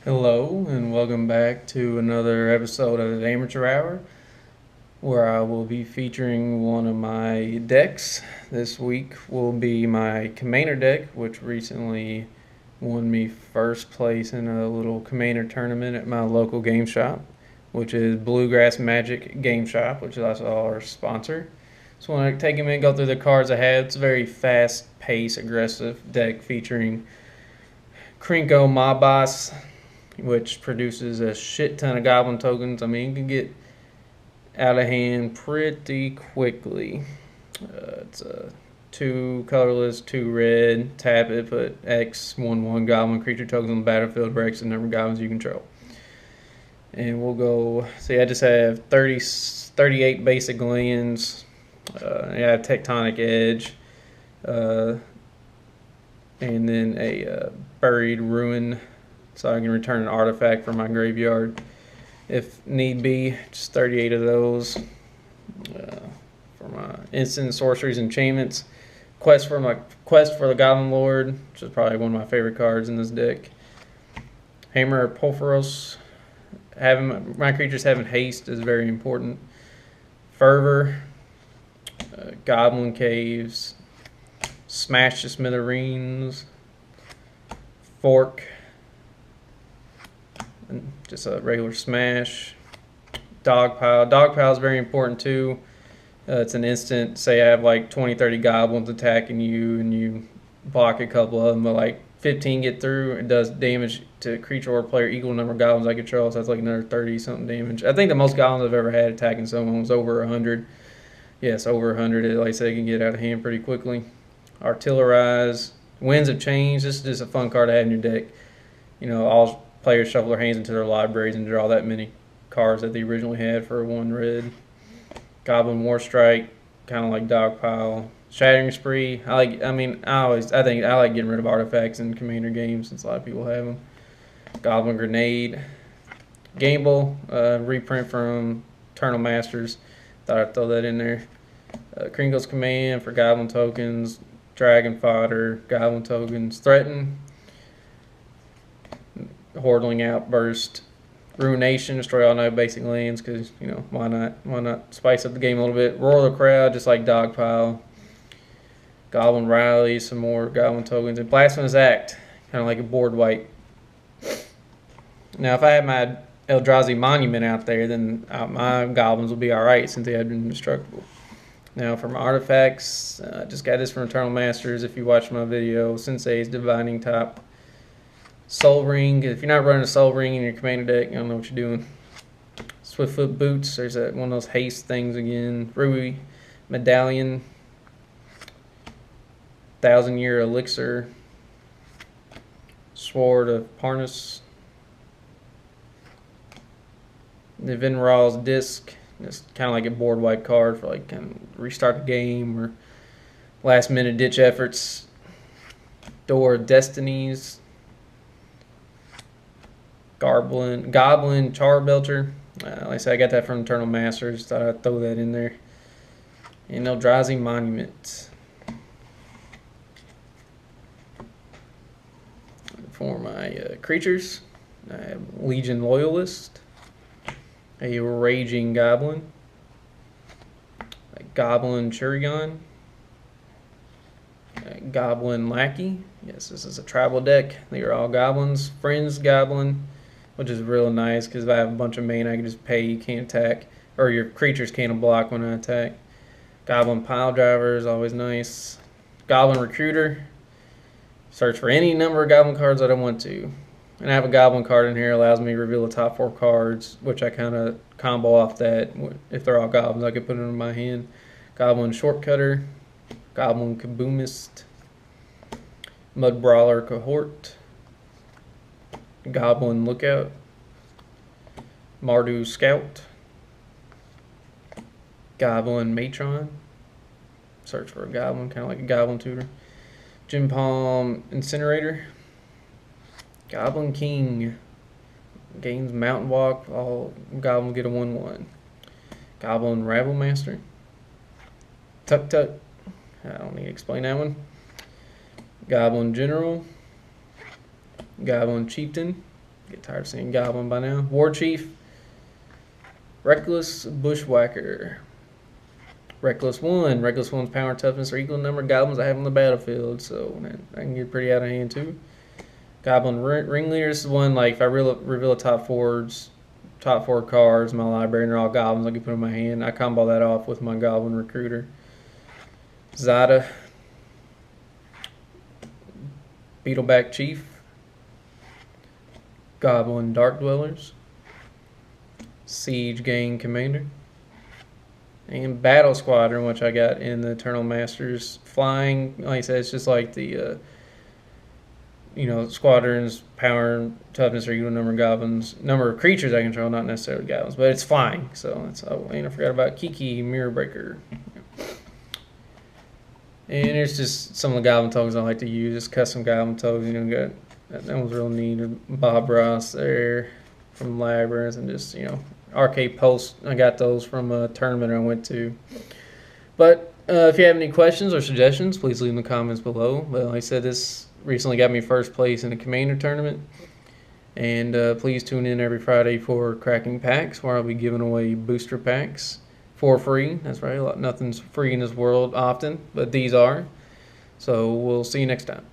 Hello, and welcome back to another episode of the Amateur Hour, where I will be featuring one of my decks. This week will be my Commander deck, which recently won me first place in a little Commander tournament at my local game shop, which is Bluegrass Magic Game Shop, which is also our sponsor. So I want to take a minute and go through the cards I have. It's a very fast-paced, aggressive deck featuring Krinko Mob Boss, which produces a shit ton of Goblin tokens. I mean, you can get out of hand pretty quickly. It's a 2 colorless, 2 red. Tap it, put X 1/1 Goblin creature tokens on the battlefield for X the number of goblins you control. And we'll go. See, I just have 38 basic lands. I have Tectonic Edge. And then a Buried Ruin, so I can return an artifact from my graveyard if need be. Just 38 of those. For my instant sorceries, enchantments, quest for the Goblin Lord, which is probably one of my favorite cards in this deck. Hammer Porphyros. Having my creatures having haste is very important. Fervor, Goblin Caves, Smash the Smithereens, Fork, and just a regular smash. Dogpile. Dogpile is very important too. It's an instant. Say I have like 20-30 goblins attacking you and you block a couple of them, but like 15 get through. It does damage to creature or player equal number of goblins I control, so that's like another 30 something damage. I think the most goblins I've ever had attacking someone was over 100. Yes, over 100. Like I said, it can get out of hand pretty quickly. Artillerize. Winds of Change. This is just a fun card to have in your deck. You know, all players shuffle their hands into their libraries and draw that many cards that they originally had for 1 red. Goblin Warstrike, kind of like Dogpile. Shattering Spree. I think I like getting rid of artifacts in Commander games since a lot of people have them. Goblin Grenade. Gamble, reprint from Eternal Masters. Thought I'd throw that in there. Kringo's Command for Goblin tokens. Dragon Fodder, Goblin tokens. Threaten. Hordeling Outburst. Ruination, destroy all 9 basic lands because, you know, why not? Why not spice up the game a little bit? Roar the Crowd, just like Dogpile. Goblin Rally, some more Goblin tokens. And Blasphemous Act, kind of like a board wipe. Now, if I had my Eldrazi Monument out there, then my goblins will be alright since they have been indestructible. Now, for my artifacts, just got this from Eternal Masters. If you watch my video, Sensei's Divining Top. Soul Ring. If you're not running a Soul Ring in your Commander deck, I don't know what you're doing. Swiftfoot Boots. There's that one of those haste things again. Rui Medallion. 1,000-Year Elixir. Sword of Parnas. The Vinral's Disc. It's kind of like a board wipe card for like kind of restart the game or last minute ditch efforts. Door of Destinies. Goblin Charbelcher. Like I said, I got that from Eternal Masters. Thought I'd throw that in there. And Eldrazi Monument. For my creatures, I have Legion Loyalist, a Raging Goblin, a Goblin Churigon, a Goblin Lackey. Yes, this is a tribal deck. They are all goblins. Friends Goblin, which is real nice because if I have a bunch of mana, I can just pay. You can't attack, or your creatures can't block when I attack. Goblin Pile Driver is always nice. Goblin Recruiter. Search for any number of Goblin cards that I want to. And I have a Goblin card in here, allows me to reveal the top 4 cards, which I kind of combo off that. If they're all Goblins, I could put them in my hand. Goblin Shortcutter, Goblin Kaboomist, Mud Brawler Cohort, Goblin Lookout, Mardu Scout, Goblin Matron, search for a Goblin, kind of like a Goblin Tutor, Gym Palm Incinerator, Goblin King, gains Mountain Walk, all Goblin get a 1/1. Goblin Rabble Master, Tuk Tuk, I don't need to explain that one. Goblin General, Goblin Chieftain, Get tired of seeing Goblin by now. War Chief. Reckless Bushwhacker. Reckless 1. Reckless 1's power and toughness are equal to the number of goblins I have on the battlefield, so that can get pretty out of hand too. Goblin Ringleader. This is one, like, if I reveal a top 4 cards in my library and they're all goblins, I can put in my hand. I combo that off with my Goblin Recruiter. Zada. Beetleback Chief. Goblin Dark Dwellers. Siege Gang Commander. And Battle Squadron, which I got in the Eternal Masters. Flying, like I said, it's just like the, squadrons, power, and toughness are equal to number of goblins. Number of creatures I control, not necessarily goblins, but it's flying. So that's, and I forgot about Kiki, Mirror Breaker. And there's just some of the Goblin tokens I like to use. Just custom Goblin tokens, got that was real neat. Bob Ross there from Labyrinth, and just, Arcade Pulse. I got those from a tournament I went to. But if you have any questions or suggestions, please leave in the comments below. But like I said, this recently got me first place in a Commander tournament. And please tune in every Friday for cracking packs, where I'll be giving away booster packs for free. That's right, nothing's free in this world often, but these are. So we'll see you next time.